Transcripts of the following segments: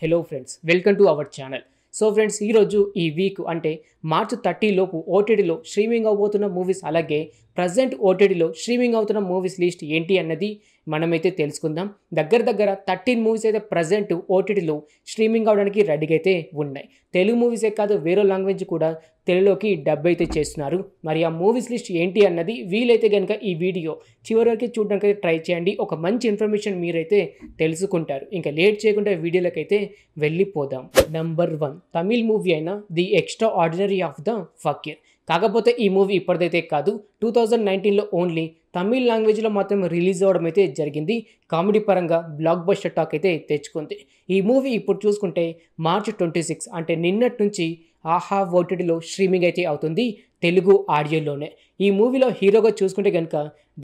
Hello friends, welcome to our channel. So friends, ఈరోజు ఈ week అంటే మార్చ్ 30 లోపు ఓటీటీలో స్ట్రీమింగ్ అవబోతున్న మూవీస్, అలాగే ప్రజెంట్ ఓటీటీలో స్ట్రీమింగ్ అవుతున్న మూవీస్ లిస్ట్ ఏంటి అన్నది మనమైతే తెలుసుకుందాం. దగ్గర 13 మూవీస్ అయితే ప్రజెంట్ ఓటీటీలో స్ట్రీమింగ్ అవడానికి రెడీగా అయితే ఉన్నాయి. తెలుగు మూవీసే కాదు, వేరే లాంగ్వేజ్ కూడా తెలుగులోకి డబ్ అయితే చేస్తున్నారు. మరి ఆ మూవీస్ లిస్ట్ ఏంటి అన్నది వీలైతే కనుక ఈ వీడియో చివరి వరకు చూడడానికి అయితే ట్రై చేయండి. ఒక మంచి ఇన్ఫర్మేషన్ మీరైతే తెలుసుకుంటారు. ఇంకా లేట్ చేయకుండా వీడియోలోకి అయితే వెళ్ళిపోదాం. నంబర్ 1 తమిళ్ మూవీ అయిన the extraordinary of the fakir. కాకపోతే ఈ మూవీ ఇప్పటిదైతే కాదు, 2019లో ఓన్లీ తమిళ్ లాంగ్వేజ్లో మాత్రం రిలీజ్ అవ్వడం అయితే జరిగింది. కామెడీ పరంగా బ్లాక్ బస్టర్ టాక్ అయితే తెచ్చుకుంది. ఈ మూవీ ఇప్పుడు చూసుకుంటే మార్చ్ 26 అంటే నిన్నటి నుంచి ఆహా ఓటీటీలో స్ట్రీమింగ్ అయితే అవుతుంది, తెలుగు ఆడియోలోనే. ఈ మూవీలో హీరోగా చూసుకుంటే కనుక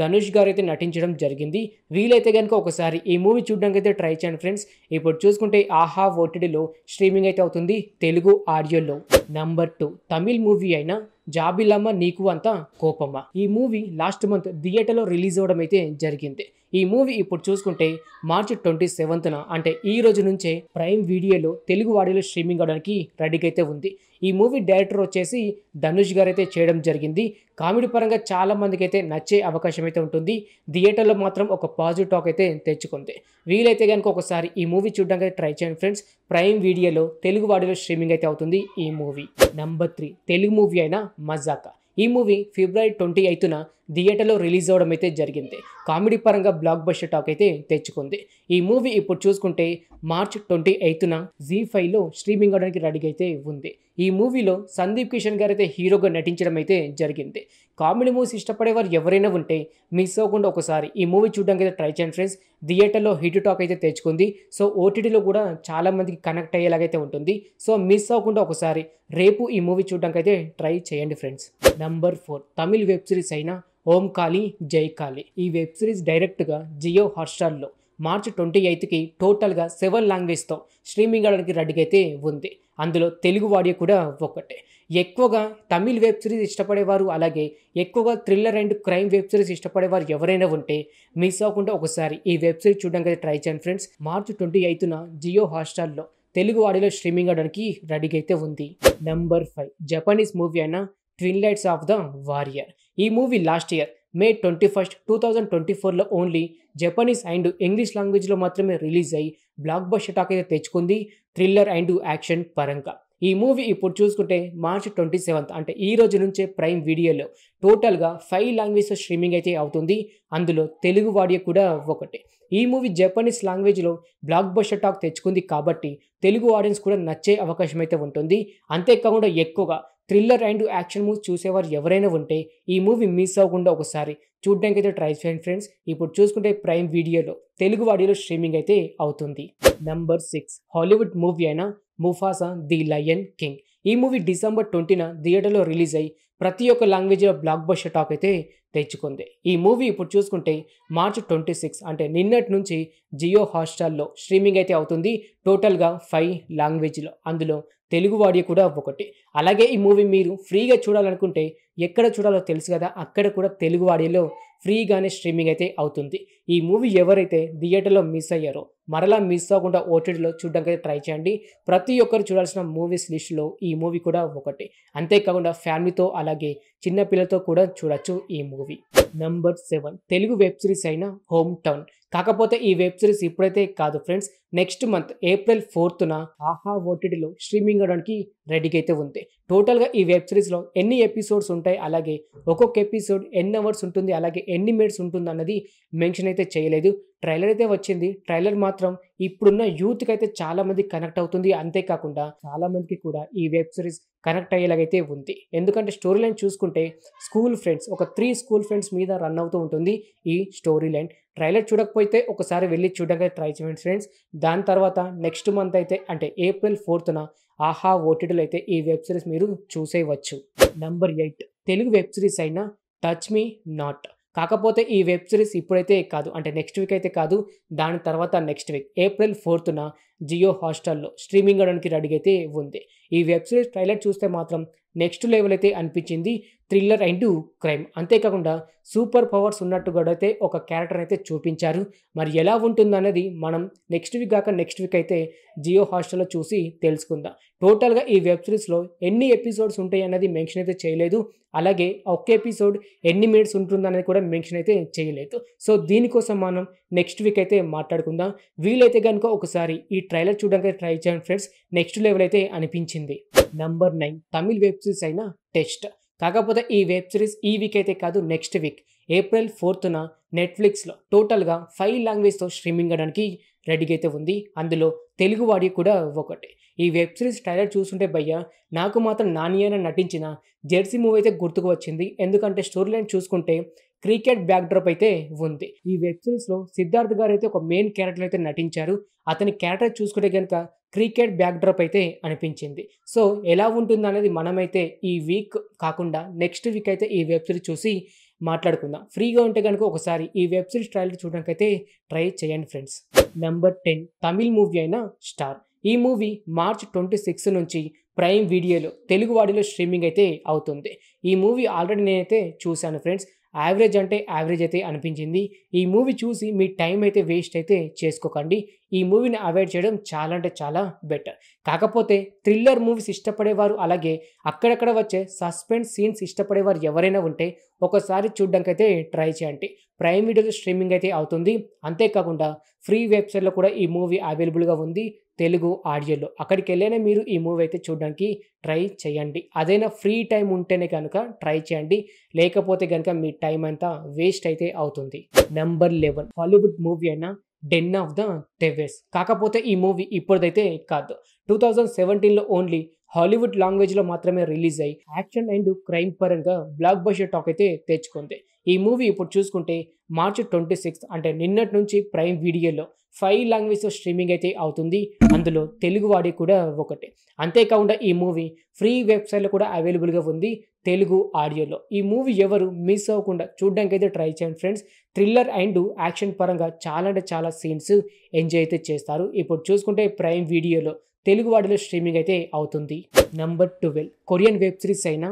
ధనుష్ గారు అయితే నటించడం జరిగింది. వీలైతే కనుక ఒకసారి ఈ మూవీ చూడడానికి అయితే ట్రై చేయండి ఫ్రెండ్స్. ఇప్పుడు చూసుకుంటే ఆహా ఓటీటీలో స్ట్రీమింగ్ అయితే అవుతుంది, తెలుగు ఆడియోలో. నంబర్ 2 తమిళ్ మూవీ అయిన జాబిలమ్మ నీకు అంత కోపమా. ఈ మూవీ లాస్ట్ మంత్ థియేటర్లో రిలీజ్ అవ్వడం అయితే జరిగింది. ఈ మూవీ ఇప్పుడు చూసుకుంటే మార్చ్ 27న అంటే ఈ రోజు నుంచే ప్రైమ్ వీడియోలో తెలుగు ఆడియోలో స్ట్రీమింగ్ అవడానికి రెడీగా అయితే ఉంది. ఈ మూవీ డైరెక్టర్ వచ్చేసి ధనుష్ గారు అయితే చేయడం జరిగింది. కామెడీ పరంగా చాలా మందికి అయితే నచ్చే అవకాశం అయితే ఉంటుంది. థియేటర్లో మాత్రం ఒక పాజిటివ్ టాక్ అయితే తెచ్చుకుంది. వీలైతే కనుక ఒకసారి ఈ మూవీ చూడడానికి అయితే ట్రై చేయండి ఫ్రెండ్స్. ప్రైమ్ వీడియోలో తెలుగు ఆడియోలో స్ట్రీమింగ్ అయితే అవుతుంది ఈ మూవీ. నంబర్ 3 తెలుగు మూవీ అయిన మజాకా. ఈ మూవీ ఫిబ్రవరి 28న థియేటర్లో రిలీజ్ అవ్వడం అయితే జరిగింది. కామెడీ పరంగా బ్లాక్ బస్టర్ టాక్ అయితే తెచ్చుకుంది. ఈ మూవీ ఇప్పుడు చూసుకుంటే మార్చ్ 28న జీ5లో స్ట్రీమింగ్ అవడానికి రెడీగా అయితే ఉంది. ఈ మూవీలో సందీప్ కిషన్ గారు అయితే హీరోగా నటించడం అయితే జరిగింది. కామెడీ మూవీస్ ఇష్టపడేవారు ఎవరైనా ఉంటే మిస్ అవ్వకుండా ఒకసారి ఈ మూవీ చూడడానికి అయితే ట్రై చేయండి ఫ్రెండ్స్. థియేటర్లో హిట్ టాక్ అయితే తెచ్చుకుంది. సో ఓటీటీలో కూడా చాలా మందికి కనెక్ట్ అయ్యేలాగైతే ఉంటుంది. సో మిస్ అవ్వకుండా ఒకసారి రేపు ఈ మూవీ చూడడానికి అయితే ట్రై చేయండి friends. Number 4 Tamil web series అయిన ఓం కాళీ జై కాళీ. ఈ వెబ్ సిరీస్ డైరెక్ట్గా జియో హాట్స్టార్లో మార్చ్ 28కి టోటల్గా 7 లాంగ్వేజ్తో స్ట్రీమింగ్ అవడానికి రెడీగా అయితే ఉంది. అందులో తెలుగు ఆడియో కూడా ఒకటే. ఎక్కువగా తమిళ్ వెబ్ సిరీస్ ఇష్టపడేవారు, అలాగే ఎక్కువగా thriller and crime web series ఇష్టపడేవారు ఎవరైనా ఉంటే మిస్ అవ్వకుండా ఒకసారి ఈ వెబ్ సిరీస్ చూడడానికి అయితే ట్రై చేయండి ఫ్రెండ్స్. మార్చ్ 28న జియో హాట్స్టార్లో తెలుగు ఆడియోలో స్ట్రీమింగ్ అవడానికి రెడీగా అయితే ఉంది. నంబర్ 5 జపనీస్ మూవీ అయిన twin lights of the warrior. ఈ మూవీ లాస్ట్ ఇయర్ మే 21, 2024లో ఓన్లీ జపనీస్ అండ్ ఇంగ్లీష్ లాంగ్వేజ్లో మాత్రమే రిలీజ్ అయ్యి బ్లాక్ బస్టర్ టాక్ అయితే తెచ్చుకుంది థ్రిల్లర్ అండ్ యాక్షన్ పరంగా. ఈ మూవీ ఇప్పుడు చూసుకుంటే మార్చ్ 27 అంటే ఈ రోజు నుంచే ప్రైమ్ వీడియోలో టోటల్గా 5 లాంగ్వేజ్ స్ట్రీమింగ్ అయితే అవుతుంది. అందులో తెలుగు ఆడియో కూడా ఒకటి. ఈ మూవీ జపనీస్ లాంగ్వేజ్లో బ్లాక్ బస్టర్ టాక్ తెచ్చుకుంది కాబట్టి తెలుగు ఆడియన్స్ కూడా నచ్చే అవకాశం అయితే ఉంటుంది. అంతేకాకుండా ఎక్కువగా థ్రిల్లర్ అండ్ యాక్షన్ మూవీస్ చూసేవారు ఎవరైనా ఉంటే ఈ మూవీ మిస్ అవ్వకుండా ఒకసారి చూడడానికి అయితే ట్రై చేయండి ఫ్రెండ్స్. ఇప్పుడు చూసుకుంటే ప్రైమ్ వీడియోలో తెలుగు ఆడియోలో స్ట్రీమింగ్ అయితే అవుతుంది. నంబర్ 6 హాలీవుడ్ మూవీ అయిన ముఫాసా ది లయన్ కింగ్. ఈ మూవీ డిసెంబర్ 20న థియేటర్లో రిలీజ్ అయ్యి ప్రతి ఒక్క లాంగ్వేజ్లో బ్లాక్ బస్టర్ టాక్ అయితే తెచ్చుకుంది. ఈ మూవీ ఇప్పుడు చూసుకుంటే మార్చ్ 26 అంటే నిన్నటి నుంచి జియో హాట్స్టార్లో స్ట్రీమింగ్ అయితే అవుతుంది. టోటల్గా 5 లాంగ్వేజ్లో, అందులో తెలుగు ఆడియో కూడా ఒకటి. అలాగే ఈ మూవీ మీరు ఫ్రీగా చూడాలనుకుంటే ఎక్కడ చూడాలో తెలుసు కదా, అక్కడ కూడా తెలుగు ఆడియోలో ఫ్రీగానే స్ట్రీమింగ్ అయితే అవుతుంది. ఈ మూవీ ఎవరైతే థియేటర్లో మిస్ అయ్యారో మరలా మిస్ అవ్వకుండా ఓటీటీలో చూడడానికి అయితే ట్రై చేయండి. ప్రతి ఒక్కరు చూడాల్సిన మూవీస్ లిస్టులో ఈ మూవీ కూడా ఒకటి. అంతేకాకుండా ఫ్యామిలీతో అలాగే చిన్నపిల్లలతో కూడా చూడొచ్చు ఈ movie. Number 7 Telugu web series అయిన హోమ్ టౌన్. కాకపోతే ఈ వెబ్ సిరీస్ ఇప్పుడైతే కాదు ఫ్రెండ్స్, నెక్స్ట్ మంత్ ఏప్రిల్ 4న ఆహా ఓటీటీలో స్ట్రీమింగ్ అవడానికి రెడీగా అయితే ఉంది. టోటల్గా ఈ వెబ్ సిరీస్లో ఎన్ని ఎపిసోడ్స్ ఉంటాయి, అలాగే ఒక్కొక్క ఎపిసోడ్ ఎన్ని అవర్స్ ఉంటుంది, అలాగే ఎన్ని మినిట్స్ ఉంటుంది అన్నది మెన్షన్ అయితే చేయలేదు. ట్రైలర్ అయితే వచ్చింది. ట్రైలర్ మాత్రం ఇప్పుడున్న యూత్కి అయితే చాలా మంది కనెక్ట్ అవుతుంది. అంతేకాకుండా చాలా మందికి కూడా ఈ వెబ్ సిరీస్ కనెక్ట్ అయ్యేలాగైతే ఉంది. ఎందుకంటే స్టోరీ లైన్ చూసుకుంటే స్కూల్ ఫ్రెండ్స్, ఒక 3 స్కూల్ ఫ్రెండ్స్ మీద రన్ అవుతూ ఉంటుంది ఈ స్టోరీ లైన్. ట్రైలర్ చూడకపోతే ఒకసారి వెళ్ళి చూడడానికి ట్రై చేయండి ఫ్రెండ్స్. దాని తర్వాత నెక్స్ట్ మంత్ అయితే అంటే ఏప్రిల్ 4న ఆహా ఓటీటీలో అయితే ఈ వెబ్ సిరీస్ మీరు చూసేయవచ్చు. నంబర్ 8 తెలుగు వెబ్ సిరీస్ అయిన టచ్ మీ నాట్. కాకపోతే ఈ వెబ్ సిరీస్ ఇప్పుడైతే కాదు, అంటే నెక్స్ట్ వీక్ అయితే కాదు, దాని తర్వాత నెక్స్ట్ వీక్ ఏప్రిల్ 4న జియో హాట్‌స్టార్‌లో స్ట్రీమింగ్ అవ్వడానికి రెడీగా అయితే ఉంది. ఈ వెబ్ సిరీస్ ట్రైలర్ చూస్తే మాత్రం నెక్స్ట్ లెవెల్ అయితే అనిపించింది. Thriller and crime. అంతేకాకుండా సూపర్ పవర్స్ ఉన్నట్టు కూడా అయితే ఒక క్యారెక్టర్ అయితే చూపించారు. మరి ఎలా ఉంటుందనేది మనం నెక్స్ట్ వీక్ గాక నెక్స్ట్ వీక్ అయితే జియో హాట్‌స్టార్‌లో చూసి తెలుసుకుందాం. టోటల్‌గా ఈ వెబ్ సిరీస్‌లో ఎన్ని ఎపిసోడ్స్ ఉంటాయన్నది మెన్షన్ అయితే చేయలేదు. అలాగే ఒక్క ఎపిసోడ్ ఎన్ని మినిట్స్ ఉంటుందనేది కూడా మెన్షన్ అయితే చేయలేదు. సో, దీనికోసం మనం నెక్స్ట్ వీక్ అయితే మాట్లాడుకుందాం. వీలైతే గనుక ఒకసారి ఈ ట్రైలర్ చూడడానికి ట్రై చేయండి ఫ్రెండ్స్. నెక్స్ట్ లెవెల్ అయితే అనిపించింది. నంబర్ 9 తమిళ్ వెబ్ సిరీస్ అయిన టెస్ట్. కాకపోతే ఈ వెబ్ సిరీస్ ఈ వీక్ అయితే కాదు, నెక్స్ట్ వీక్ ఏప్రిల్ 4న నెట్‌ఫ్లిక్స్‌లో టోటల్‌గా 5 లాంగ్వేజ్‌తో స్ట్రీమింగ్ అవ్వడానికి రెడీగా అయితే ఉంది. అందులో తెలుగు వాడి కూడా ఒకటి. ఈ వెబ్ సిరీస్ ట్రైలర్ చూస్తుంటే భయ్యా నాకు మాత్రం నాని అన్న నటించిన 'జెర్సీ' మూవీ అయితే గుర్తుకు వచ్చింది. ఎందుకంటే స్టోరీ లైన్ చూసుకుంటే క్రికెట్ బ్యాక్‌డ్రాప్ అయితే ఉంది. ఈ వెబ్ సిరీస్‌లో సిద్ధార్థ్ గారు అయితే ఒక మెయిన్ క్యారెక్టర్ అయితే నటించారు. అతని క్యారెక్టర్ చూసుకుంటే గనుక క్రికెట్ బ్యాక్‌డ్రాప్ అయితే అనిపించింది. సో, ఎలా ఉంటుందనేది మనమైతే ఈ వీక్ కాకుండా నెక్స్ట్ వీక్ అయితే ఈ వెబ్ సిరీస్ చూసి మాట్లాడుకుందాం. ఫ్రీగా ఉంటే గనుక ఒకసారి ఈ వెబ్ సిరీస్ ట్రైలర్ చూడడానికైతే ట్రై చేయండి ఫ్రెండ్స్. నంబర్ 10 తమిళ్ మూవీ అయిన 'స్టార్'. ఈ మూవీ మార్చ్ 26 నుంచి ప్రైమ్ వీడియోలో తెలుగు వాడిలో స్ట్రీమింగ్ అయితే అవుతుంది. ఈ మూవీ ఆల్రెడీ నేనైతే చూశాను ఫ్రెండ్స్. యావరేజ్ అంటే యావరేజ్ అయితే అనిపించింది. ఈ మూవీ చూసి మీ టైం అయితే వేస్ట్ అయితే చేసుకోకండి. ఈ మూవీని అవాయిడ్ చేయడం చాలా అంటే చాలా బెటర్. కాకపోతే థ్రిల్లర్ మూవీస్ ఇష్టపడేవారు, అలాగే అక్కడక్కడ వచ్చే సస్పెన్స్ సీన్స్ ఇష్టపడేవారు ఎవరైనా ఉంటే ఒకసారి చూడడానికైతే ట్రై చేయండి. ప్రైమ్ వీడియోలో స్ట్రీమింగ్ అయితే అవుతుంది. అంతేకాకుండా ఫ్రీ వెబ్‌సైట్‌లో కూడా ఈ మూవీ అవైలబుల్‌గా ఉంది తెలుగు ఆడియోలో. అక్కడికెళ్ళైనా మీరు ఈ మూవీ అయితే చూడడానికి ట్రై చేయండి. అదైనా ఫ్రీ టైమ్ ఉంటేనే కనుక ట్రై చేయండి. లేకపోతే గనుక మీ టైం అంతా వేస్ట్ అయితే అవుతుంది. నంబర్ 11 హాలీవుడ్ మూవీ అయిన 'డెన్ ఆఫ్ ద డెవిల్స్'. కాకపోతే ఈ మూవీ ఇప్పటిదైతే కాదు. 2017లో ఓన్లీ హాలీవుడ్ లాంగ్వేజ్‌లో మాత్రమే రిలీజ్ అయ్యి యాక్షన్ అండ్ క్రైమ్ పరంగా బ్లాక్ బస్టర్ టాక్ అయితే తెచ్చుకుంది. ఈ మూవీ ఇప్పుడు చూసుకుంటే మార్చ్ 26 అంటే నిన్నటి నుంచి ప్రైమ్ వీడియోలో 5 లాంగ్వేజ్‌లో స్ట్రీమింగ్ అయితే అవుతుంది. అందులో తెలుగు వాడి కూడా ఒకటి. అంతేకాకుండా ఈ మూవీ ఫ్రీ వెబ్‌సైట్‌లో కూడా అవైలబుల్‌గా ఉంది తెలుగు ఆడియోలో. ఈ మూవీ ఎవరు మిస్ అవ్వకుండా చూడడానికైతే ట్రై చేయండి ఫ్రెండ్స్. థ్రిల్లర్ అండ్ యాక్షన్ పరంగా చాలా అంటే చాలా సీన్స్ ఎంజాయ్ అయితే చేస్తారు. ఇప్పుడు చూసుకుంటే ప్రైమ్ వీడియోలో తెలుగు వాడిలో స్ట్రీమింగ్ అయితే అవుతుంది. నంబర్ 12 కొరియన్ వెబ్ సిరీస్ అయిన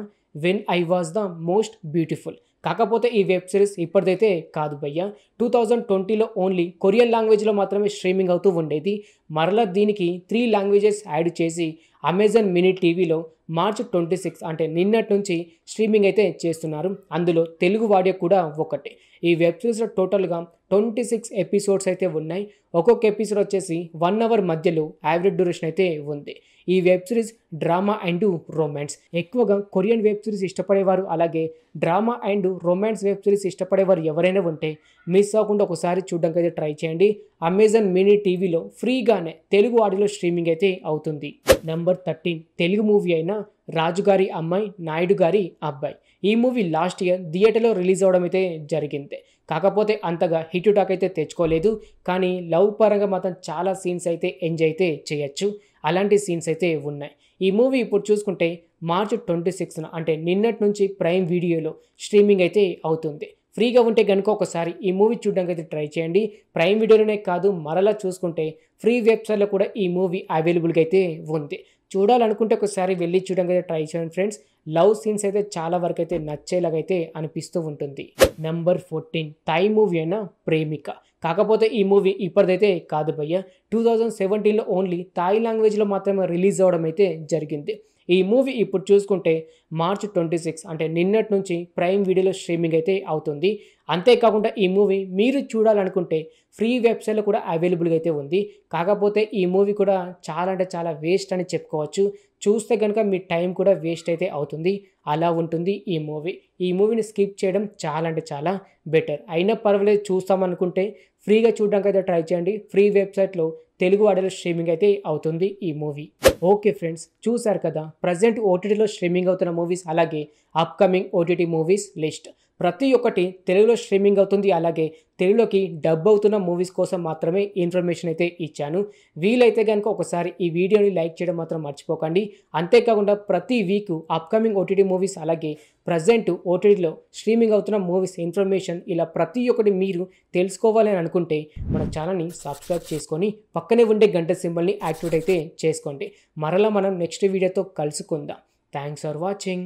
'when I was the most beautiful'. కాకపోతే ఈ వెబ్ సిరీస్ ఇప్పటిదైతే కాదు భయ్యా. 2020లో ఓన్లీ కొరియన్ లాంగ్వేజ్‌లో మాత్రమే స్ట్రీమింగ్ అవుతూ ఉండేది. మరలా దీనికి 3 లాంగ్వేజెస్ యాడ్ చేసి అమెజాన్ మినీ టీవీలో మార్చ్ 26 అంటే నిన్నటి నుంచి స్ట్రీమింగ్ అయితే చేస్తున్నారు. అందులో తెలుగు వాడియో కూడా ఒకటి. ఈ వెబ్ సిరీస్‌లో టోటల్‌గా 26 ఎపిసోడ్స్ అయితే ఉన్నాయి. ఒక్కొక్క ఎపిసోడ్ వచ్చేసి 1 అవర్ మధ్యలో యావరేజ్ డ్యూరేషన్ అయితే ఉంది. ఈ web series drama and romance. ఎక్కువగా కొరియన్ వెబ్ సిరీస్ ఇష్టపడేవారు, అలాగే drama and romance web series ఇష్టపడేవారు ఎవరైనా ఉంటే మిస్ అవ్వకుండా ఒకసారి చూడడానికి అయితే ట్రై చేయండి. అమెజాన్ మినీ టీవీలో ఫ్రీగానే తెలుగు ఆడియోలో స్ట్రీమింగ్ అయితే అవుతుంది. నంబర్ 13 తెలుగు మూవీ అయిన 'రాజుగారి అమ్మాయి నాయుడు గారి అబ్బాయి'. ఈ మూవీ లాస్ట్ ఇయర్ థియేటర్‌లో రిలీజ్ అవ్వడం అయితే జరిగింది. కాకపోతే అంతగా హిట్ టాక్ అయితే తెచ్చుకోలేదు. కానీ లవ్ పరంగా మాత్రం చాలా సీన్స్ అయితే ఎంజాయ్ అయితే చేయొచ్చు. అలాంటి సీన్స్ అయితే ఉన్నాయి. ఈ మూవీ ఇప్పుడు చూసుకుంటే మార్చ్ 26న అంటే నిన్నటి నుంచి ప్రైమ్ వీడియోలో స్ట్రీమింగ్ అయితే అవుతుంది. ఫ్రీగా ఉంటే గనుక ఒకసారి ఈ మూవీ చూడడానికైతే ట్రై చేయండి. ప్రైమ్ వీడియోలోనే కాదు, మరలా చూసుకుంటే ఫ్రీ వెబ్‌సైట్‌లో కూడా ఈ మూవీ అవైలబుల్‌గా అయితే ఉంది. చూడాలనుకుంటే ఒకసారి వెళ్లి చూడడానికైతే ట్రై చేయండి ఫ్రెండ్స్. లవ్ సీన్స్ అయితే చాలా వరకైతే నచ్చేలాగైతే అనిపిస్తూ ఉంటుంది. నంబర్ 14 థాయ్ మూవీ అయిన 'ప్రేమిక'. కాకపోతే ఈ మూవీ ఇప్పటిదైతే కాదు భయ్యా. 2017లో ఓన్లీ థాయ్ లాంగ్వేజ్‌లో మాత్రమే రిలీజ్ అవ్వడం అయితే జరిగింది. ఈ మూవీ ఇప్పుడు చూసుకుంటే మార్చ్ 26 అంటే నిన్నటి నుంచి ప్రైమ్ వీడియోలో స్ట్రీమింగ్ అయితే అవుతుంది. అంతేకాకుండా ఈ మూవీ మీరు చూడాలనుకుంటే ఫ్రీ వెబ్‌సైట్‌లో కూడా అవైలబుల్‌గా అయితే ఉంది. కాకపోతే ఈ మూవీ కూడా చాలా అంటే చాలా వేస్ట్ అని చెప్పుకోవచ్చు. చూస్తే గనుక మీ టైం కూడా వేస్ట్ అయితే అవుతుంది. అలా ఉంటుంది ఈ మూవీ. ఈ మూవీని స్కిప్ చేయడం చాలా అంటే చాలా బెటర్. అయినా పర్వాలేదు చూస్తామనుకుంటే ఫ్రీగా చూడడానికైతే ట్రై చేయండి. ఫ్రీ వెబ్‌సైట్‌లో తెలుగు ఆడియోలో స్ట్రీమింగ్ అయితే అవుతుంది ఈ మూవీ. ఓకే ఫ్రెండ్స్, చూసారు కదా ప్రెజెంట్ ఓటీటీలో స్ట్రీమింగ్ అవుతున్న మూవీస్, అలాగే అప్‌కమింగ్ ఓటీటీ మూవీస్ లిస్ట్. ప్రతి ఒక్కటి తెలుగులో స్ట్రీమింగ్ అవుతుంది. అలాగే తెలుగులోకి డబ్ అవుతున్న మూవీస్ కోసం మాత్రమే ఇన్ఫర్మేషన్ అయితే ఇచ్చాను. వీలైతే గనుక ఒకసారి ఈ వీడియోని లైక్ చేయడం మాత్రం మర్చిపోకండి. అంతేకాకుండా ప్రతి వీక్ అప్కమింగ్ ఓటీటీ మూవీస్ అలాగే ప్రజెంట్ ఓటీటీలో స్ట్రీమింగ్ అవుతున్న మూవీస్ ఇన్ఫర్మేషన్ ఇలా ప్రతి ఒక్కటి మీరు తెలుసుకోవాలని అనుకుంటే మన ఛానల్ని సబ్స్క్రైబ్ చేసుకొని పక్కనే ఉండే గంట సింబల్ని యాక్టివేట్ అయితే చేసుకోండి. మరలా మనం నెక్స్ట్ వీడియోతో కలుసుకుందాం. Thanks for watching.